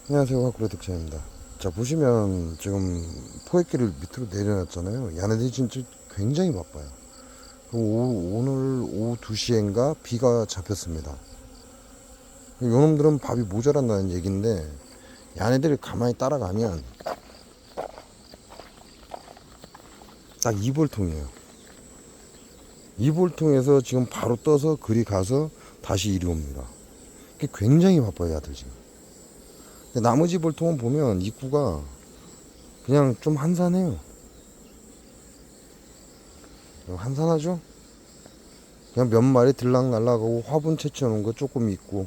안녕하세요, 화쿠레 득차입니다. 자, 보시면 지금 포획기를 밑으로 내려놨잖아요. 야네들이 진짜 굉장히 바빠요. 오늘 오후 2시엔가 비가 잡혔습니다. 요놈들은 밥이 모자란다는 얘기인데, 야네들이 가만히 따라가면 딱 이볼통이에요. 이볼통에서 지금 바로 떠서 그리 가서 다시 이리 옵니다. 굉장히 바빠요, 야들 지금. 나머지 볼통은 보면 입구가 그냥 좀 한산해요. 한산하죠? 그냥 몇 마리 들락날락하고 화분 채취해 놓은 거 조금 있고,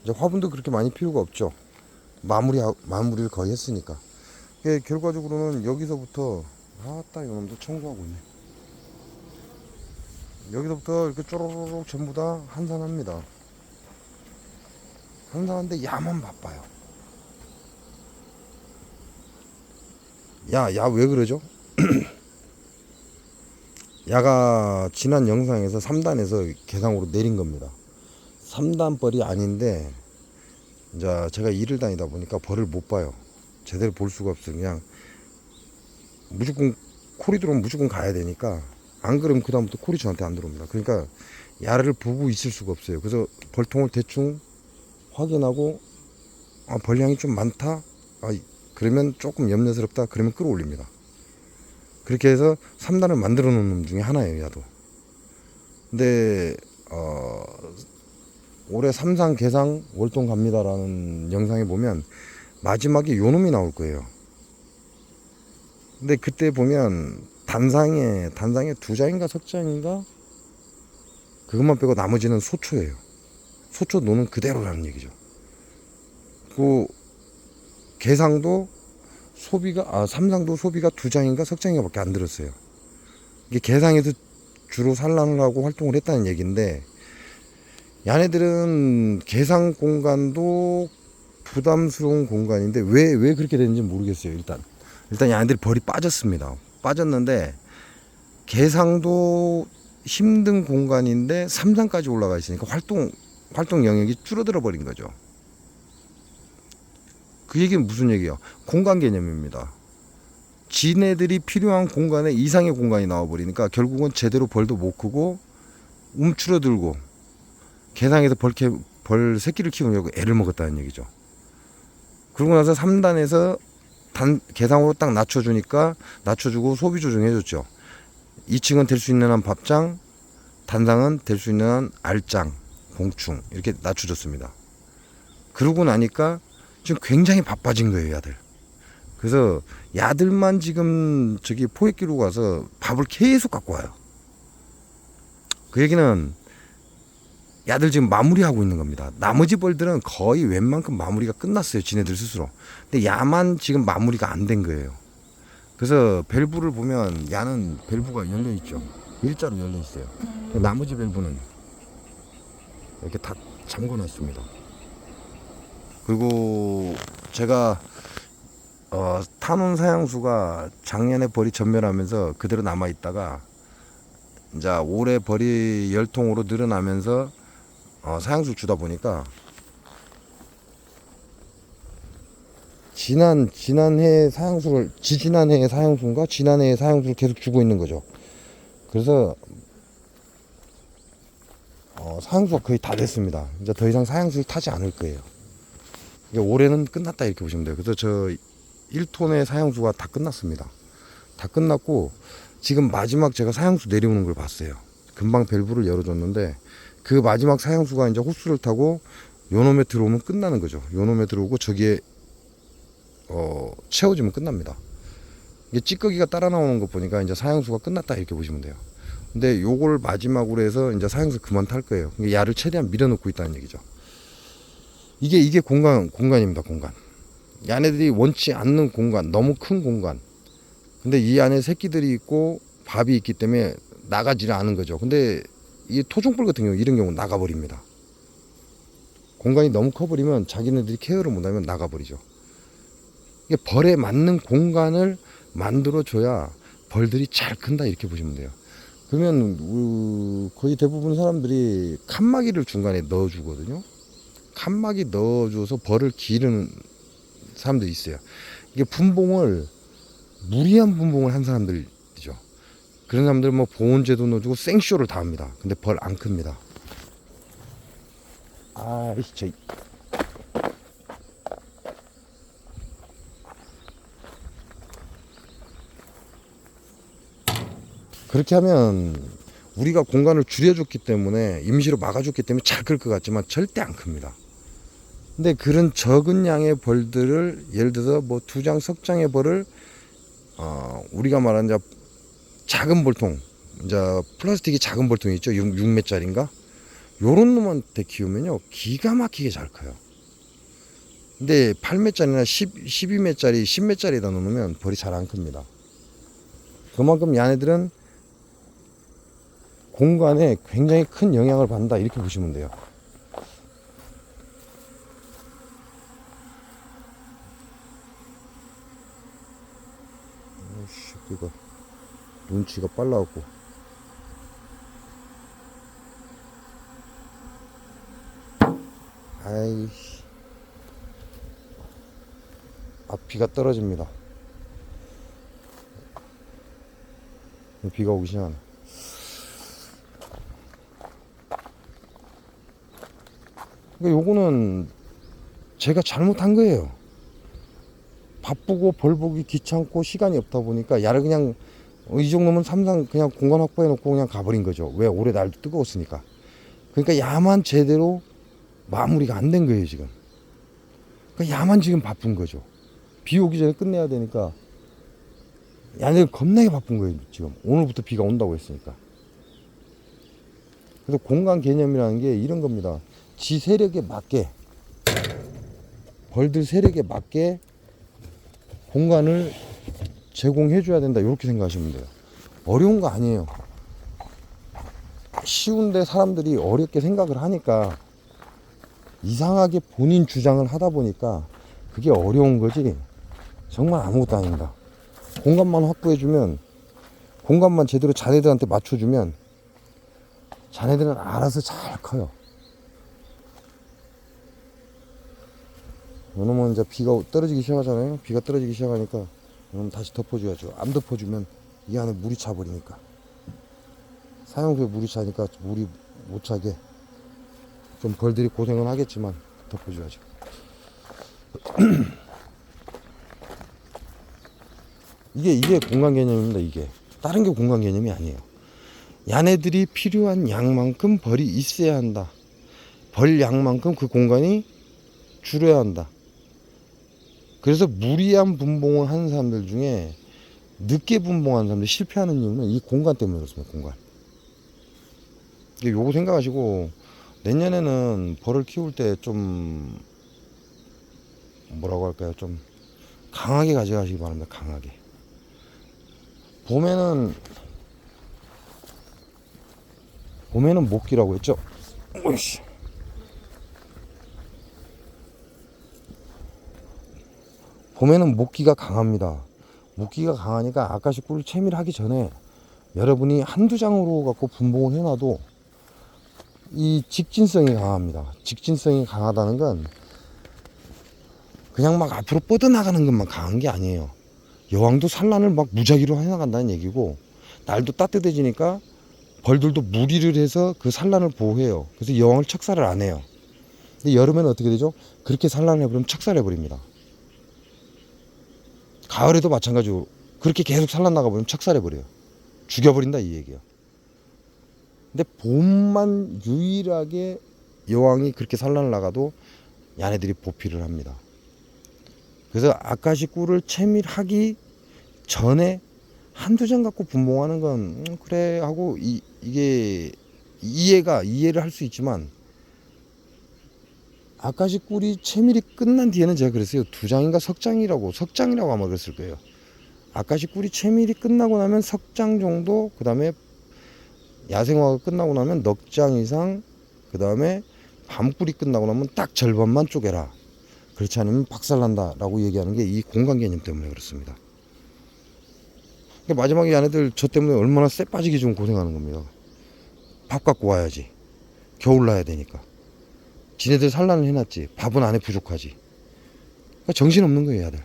이제 화분도 그렇게 많이 필요가 없죠. 마무리를 거의 했으니까. 결과적으로는 여기서부터, 아따, 이놈도 청소하고 있네. 여기서부터 이렇게 쪼로록 전부 다 한산합니다. 한산한데 야만 바빠요. 야 왜 그러죠? 야가 지난 영상에서 3단에서 개상으로 내린 겁니다. 3단 벌이 아닌데, 이제 제가 일을 다니다 보니까 벌을 못 봐요. 제대로 볼 수가 없어요. 그냥 무조건 콜이 들어오면 무조건 가야 되니까, 안 그러면 그다음부터 콜이 저한테 안 들어옵니다. 그러니까 야를 보고 있을 수가 없어요. 그래서 벌통을 대충 확인하고, 아, 벌량이 좀 많다? 아, 그러면 조금 염려스럽다? 그러면 끌어올립니다. 그렇게 해서 3단을 만들어 놓은 놈 중에 하나예요, 야도. 근데 올해 삼상 개상 월동 갑니다라는 영상에 보면 마지막에 요놈이 나올 거예요. 근데 그때 보면 단상에 2장인가 석장인가 그것만 빼고 나머지는 소초예요. 소초 노는 그대로라는 얘기죠. 그 개상도 삼상도 소비가 2장인가 석장인가 밖에 안 들었어요. 이게 개상에서 주로 산란을 하고 활동을 했다는 얘기인데, 야네들은 개상 공간도 부담스러운 공간인데 왜 그렇게 됐는지 모르겠어요. 일단 야네들이 벌이 빠졌습니다. 빠졌는데 개상도 힘든 공간인데 3장까지 올라가 있으니까 활동 영역이 줄어들어 버린 거죠. 그 얘기는 무슨 얘기야? 공간 개념입니다. 지네들이 필요한 공간에 이상의 공간이 나와버리니까 결국은 제대로 벌도 못 크고 움츠러들고 개상에서 벌 새끼를 키우려고 애를 먹었다는 얘기죠. 그러고 나서 3단에서 개상으로 딱 낮춰주고 소비 조정해줬죠. 2층은 될 수 있는 한 밥장, 단상은 될 수 있는 한 알장, 공충 이렇게 낮춰줬습니다. 그러고 나니까 지금 굉장히 바빠진 거예요, 야들. 그래서 야들만 지금 저기 포획기로 가서 밥을 계속 갖고 와요. 그 얘기는 야들 지금 마무리하고 있는 겁니다. 나머지 벌들은 거의 웬만큼 마무리가 끝났어요, 지네들 스스로. 근데 야만 지금 마무리가 안 된 거예요. 그래서 밸브를 보면 야는 밸브가 열려 있죠. 일자로 열려 있어요. 나머지 밸브는 이렇게 다 잠궈 놨습니다. 그리고 제가 타논 사양수가 작년에 벌이 전멸하면서 그대로 남아 있다가 이제 올해 벌이 열통으로 늘어나면서 사양수 주다 보니까 지난해 사양수인가 지난해 사양수를 계속 주고 있는 거죠. 그래서 사양수가 거의 다 됐습니다. 이제 더 이상 사양수를 타지 않을 거예요. 올해는 끝났다 이렇게 보시면 돼요. 그래서 저 1톤의 사양수가 다 끝났습니다. 다 끝났고 지금 마지막 제가 사양수 내려오는 걸 봤어요. 금방 밸브를 열어줬는데 그 마지막 사양수가 이제 호스를 타고 요놈에 들어오면 끝나는 거죠. 요놈에 들어오고 저기에 채워지면 끝납니다. 이게 찌꺼기가 따라 나오는 거 보니까 이제 사양수가 끝났다 이렇게 보시면 돼요. 근데 요걸 마지막으로 해서 이제 사양수 그만 탈 거예요. 야를 최대한 밀어넣고 있다는 얘기죠. 이게 공간입니다. 공간. 야네들이 원치 않는 공간, 너무 큰 공간. 근데 이 안에 새끼들이 있고 밥이 있기 때문에 나가지를 않은 거죠. 근데 이 토종벌 같은 경우 이런 경우 나가버립니다. 공간이 너무 커버리면 자기네들이 케어를 못하면 나가버리죠. 이게 벌에 맞는 공간을 만들어줘야 벌들이 잘 큰다 이렇게 보시면 돼요. 그러면 거의 대부분 사람들이 칸막이를 중간에 넣어주거든요. 칸막이 넣어줘서 벌을 기르는 사람들이 있어요. 이게 분봉을 무리한 분봉을 한 사람들이죠. 그런 사람들 뭐 보온제도 넣어주고 생쇼를 다 합니다. 근데 벌 안 큽니다. 아이씨 저 그렇게 하면 우리가 공간을 줄여줬기 때문에 임시로 막아줬기 때문에 잘 클 것 같지만 절대 안 큽니다. 근데 그런 적은 양의 벌들을 예를 들어서 뭐 2장, 석 장의 벌을 우리가 말하는 이제 작은 벌통, 이제 플라스틱이 작은 벌통이 있죠. 6매짜리인가? 요런 놈한테 키우면요 기가 막히게 잘 커요. 근데 8매짜리나 12매짜리, 10매짜리에다 놓으면 벌이 잘 안 큽니다. 그만큼 얘네들은 공간에 굉장히 큰 영향을 받는다 이렇게 보시면 돼요. 이거 눈치가 빨라갖고 아이씨 비가 떨어집니다. 비가 오기 시작하네. 그러니까 요거는 제가 잘못한 거예요. 바쁘고 벌 보기 귀찮고 시간이 없다 보니까 야를 그냥 이 정도면 삼상 그냥 공간 확보해 놓고 그냥 가버린 거죠. 왜? 올해 날도 뜨거웠으니까. 그러니까 야만 제대로 마무리가 안 된 거예요 지금. 그러니까 야만 지금 바쁜 거죠. 비 오기 전에 끝내야 되니까 야는 겁나게 바쁜 거예요 지금. 오늘부터 비가 온다고 했으니까. 그래서 공간 개념이라는 게 이런 겁니다. 지 세력에 맞게 벌들 세력에 맞게 공간을 제공해 줘야 된다 이렇게 생각하시면 돼요. 어려운 거 아니에요. 쉬운데 사람들이 어렵게 생각을 하니까 이상하게 본인 주장을 하다 보니까 그게 어려운 거지 정말 아무것도 아닙니다. 공간만 확보해 주면, 공간만 제대로 자네들한테 맞춰주면 자네들은 알아서 잘 커요. 요놈은 이제 비가 떨어지기 시작하잖아요. 비가 떨어지기 시작하니까 요놈 다시 덮어줘야죠. 안 덮어주면 이 안에 물이 차버리니까, 사용소에 물이 차니까 물이 못 차게 좀 벌들이 고생은 하겠지만 덮어줘야죠. 이게 공간 개념입니다. 이게 다른 게 공간 개념이 아니에요. 야네들이 필요한 양만큼 벌이 있어야 한다. 벌 양만큼 그 공간이 줄여야 한다. 그래서 무리한 분봉을 하는 사람들 중에 늦게 분봉하는 사람들이 실패하는 이유는 이 공간 때문에 그렇습니다. 공간. 요거 생각하시고 내년에는 벌을 키울 때 좀 뭐라고 할까요? 좀 강하게 가져가시기 바랍니다. 강하게. 봄에는 목기라고 했죠. 오이씨. 봄에는 목기가 강합니다. 목기가 강하니까 아까시 꿀 채밀하기 전에 여러분이 한두 장으로 갖고 분봉을 해놔도 이 직진성이 강합니다. 직진성이 강하다는 건 그냥 막 앞으로 뻗어나가는 것만 강한 게 아니에요. 여왕도 산란을 막 무작위로 해나간다는 얘기고, 날도 따뜻해지니까 벌들도 무리를 해서 그 산란을 보호해요. 그래서 여왕을 척살을 안 해요. 근데 여름에는 어떻게 되죠? 그렇게 산란을 해버리면 척살해버립니다. 가을에도 마찬가지로 그렇게 계속 산란 나가버리면 척살해버려요. 죽여버린다 이 얘기야. 근데 봄만 유일하게 여왕이 그렇게 산란을 나가도 야네들이 보필을 합니다. 그래서 아까시 꿀을 채밀하기 전에 한두 장 갖고 분봉하는 건 그래 하고 이게 이해를 할 수 있지만, 아까시 꿀이 채밀이 끝난 뒤에는 제가 그랬어요. 2장인가 석장이라고 아마 그랬을 거예요. 아까시 꿀이 채밀이 끝나고 나면 석장 정도, 그 다음에 야생화가 끝나고 나면 넉 장 이상, 그 다음에 밤꿀이 끝나고 나면 딱 절반만 쪼개라. 그렇지 않으면 박살난다 라고 얘기하는 게 이 공간 개념 때문에 그렇습니다. 마지막에 얘네들 저 때문에 얼마나 쎄 빠지게 좀 고생하는 겁니다. 밥 갖고 와야지. 겨울 나야 되니까. 지네들 산란을 해놨지. 밥은 안에 부족하지. 정신 없는 거예요, 아들.